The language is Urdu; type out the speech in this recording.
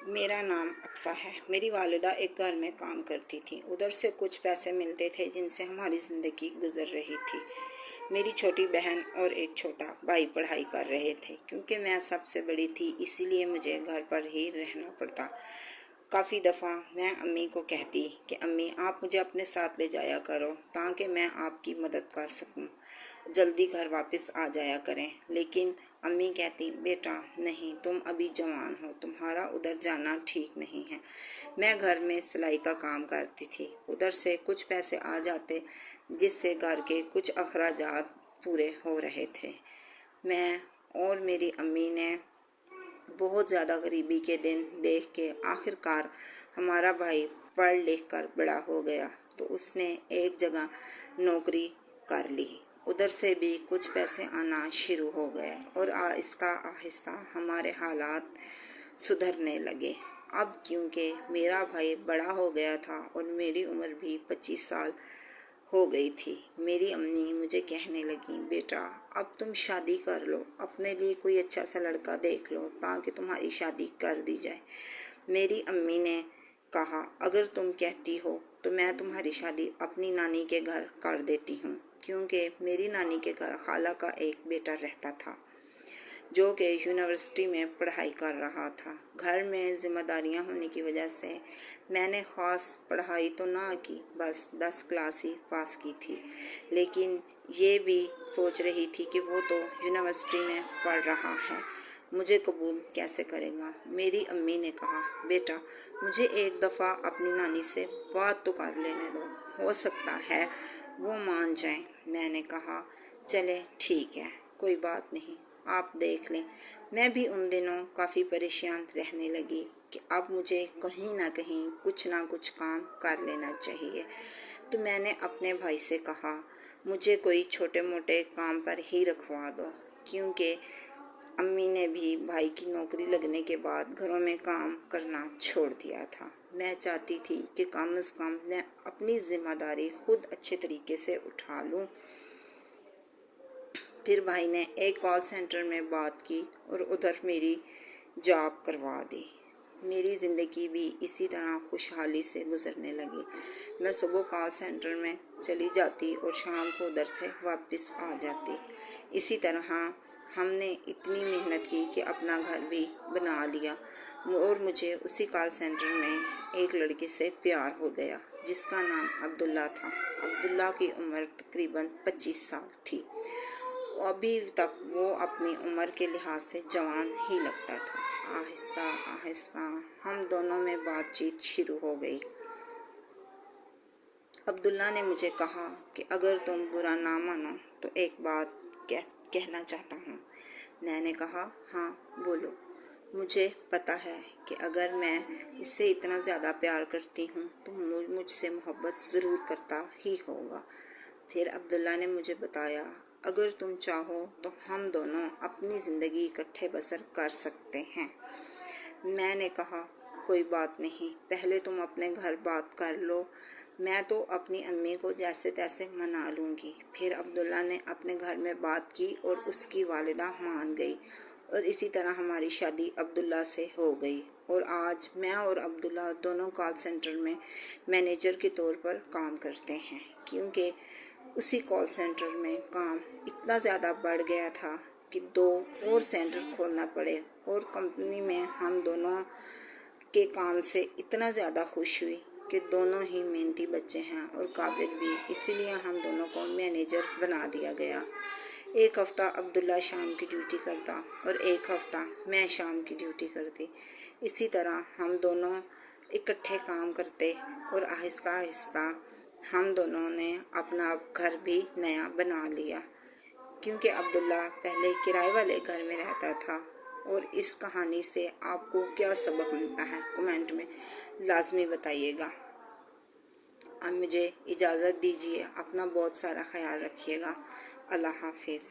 میرا نام اقصیٰ ہے۔ میری والدہ ایک گھر میں کام کرتی تھی۔ ادھر سے کچھ پیسے ملتے تھے جن سے ہماری زندگی گزر رہی تھی۔ میری چھوٹی بہن اور ایک چھوٹا بھائی پڑھائی کر رہے تھے۔ کیونکہ میں سب سے بڑی تھی اسی لیے مجھے گھر پر ہی رہنا پڑتا۔ کافی دفعہ میں امی کو کہتی کہ امی آپ مجھے اپنے ساتھ لے جایا کرو تاکہ میں آپ کی مدد کر سکوں، جلدی گھر واپس آ جایا کریں۔ لیکن امی کہتی بیٹا نہیں، تم ابھی جوان ہو، تمہارا ادھر جانا ٹھیک نہیں ہے۔ میں گھر میں سلائی کا کام کرتی تھی۔ ادھر سے کچھ پیسے آ جاتے جس سے گھر کے کچھ اخراجات پورے ہو رہے تھے۔ میں اور میری امی نے بہت زیادہ غریبی کے دن دیکھ کے آخر کار ہمارا بھائی پڑھ لکھ کر بڑا ہو گیا تو اس نے ایک جگہ نوکری کر لی۔ ادھر سے بھی کچھ پیسے آنا شروع ہو گئے اور آہستہ آہستہ ہمارے حالات سدھرنے لگے۔ اب کیونکہ میرا بھائی بڑا ہو گیا تھا اور میری عمر بھی 25 سال ہو گئی تھی، میری امی مجھے کہنے لگیں بیٹا اب تم شادی کر لو، اپنے لیے کوئی اچھا سا لڑکا دیکھ لو تاکہ تمہاری شادی کر دی جائے۔ میری امی نے کہا اگر تم کہتی ہو تو میں تمہاری شادی اپنی نانی کے گھر کر دیتی ہوں، کیونکہ میری نانی کے گھر خالہ کا ایک بیٹا رہتا تھا جو کہ یونیورسٹی میں پڑھائی کر رہا تھا۔ گھر میں ذمہ داریاں ہونے کی وجہ سے میں نے خاص پڑھائی تو نہ کی، بس 10 کلاس ہی پاس کی تھی، لیکن یہ بھی سوچ رہی تھی کہ وہ تو یونیورسٹی میں پڑھ رہا ہے، مجھے قبول کیسے کرے گا۔ میری امی نے کہا بیٹا مجھے ایک دفعہ اپنی نانی سے بات تو کر لینے دو، ہو سکتا ہے وہ مان جائیں۔ میں نے کہا چلے ٹھیک ہے، کوئی بات نہیں، آپ دیکھ لیں۔ میں بھی ان دنوں کافی پریشان رہنے لگی کہ اب مجھے کہیں نہ کہیں کچھ نہ کچھ کام کر لینا چاہیے۔ تو میں نے اپنے بھائی سے کہا مجھے کوئی چھوٹے موٹے کام پر ہی رکھوا دو، کیونکہ امی نے بھی بھائی کی نوکری لگنے کے بعد گھروں میں کام کرنا چھوڑ دیا تھا۔ میں چاہتی تھی کہ کم از کم میں اپنی ذمہ داری خود اچھے طریقے سے اٹھا لوں۔ پھر بھائی نے ایک کال سینٹر میں بات کی اور ادھر میری جاب کروا دی۔ میری زندگی بھی اسی طرح خوشحالی سے گزرنے لگی۔ میں صبح کال سینٹر میں چلی جاتی اور شام کو ادھر سے واپس آ جاتی۔ اسی طرح ہم نے اتنی محنت کی کہ اپنا گھر بھی بنا لیا اور مجھے اسی کال سینٹر میں ایک لڑکے سے پیار ہو گیا جس کا نام عبداللہ تھا۔ عبداللہ کی عمر تقریباً 25 سال تھی۔ ابھی تک وہ اپنی عمر کے لحاظ سے جوان ہی لگتا تھا۔ آہستہ آہستہ ہم دونوں میں بات چیت شروع ہو گئی۔ عبداللہ نے مجھے کہا کہ اگر تم برا نہ مانو تو ایک بات کہنا چاہتا ہوں۔ میں نے کہا ہاں بولو۔ مجھے پتہ ہے کہ اگر میں اس سے اتنا زیادہ پیار کرتی ہوں تو مجھ سے محبت ضرور کرتا ہی ہوگا۔ پھر عبداللہ نے مجھے بتایا اگر تم چاہو تو ہم دونوں اپنی زندگی اکٹھے بسر کر سکتے ہیں۔ میں نے کہا کوئی بات نہیں، پہلے تم اپنے گھر بات کر لو، میں تو اپنی امی کو جیسے تیسے منا لوں گی۔ پھر عبداللہ نے اپنے گھر میں بات کی اور اس کی والدہ مان گئی اور اسی طرح ہماری شادی عبداللہ سے ہو گئی اور آج میں اور عبداللہ دونوں کال سینٹر میں مینیجر کے طور پر کام کرتے ہیں، کیونکہ اسی کال سینٹر میں کام اتنا زیادہ بڑھ گیا تھا کہ 2 اور سینٹر کھولنا پڑے اور کمپنی میں ہم دونوں کے کام سے اتنا زیادہ خوش ہوئی کہ دونوں ہی محنتی بچے ہیں اور قابل بھی، اسی لیے ہم دونوں کو مینیجر بنا دیا گیا۔ ایک ہفتہ عبداللہ شام کی ڈیوٹی کرتا اور ایک ہفتہ میں شام کی ڈیوٹی کرتی۔ اسی طرح ہم دونوں اکٹھے کام کرتے اور آہستہ آہستہ ہم دونوں نے اپنا گھر بھی نیا بنا لیا، کیونکہ عبداللہ پہلے کرائے والے گھر میں رہتا تھا۔ اور اس کہانی سے آپ کو کیا سبق ملتا ہے کمنٹ میں لازمی بتائیے گا۔ اب مجھے اجازت دیجیے، اپنا بہت سارا خیال رکھیے گا۔ اللہ حافظ۔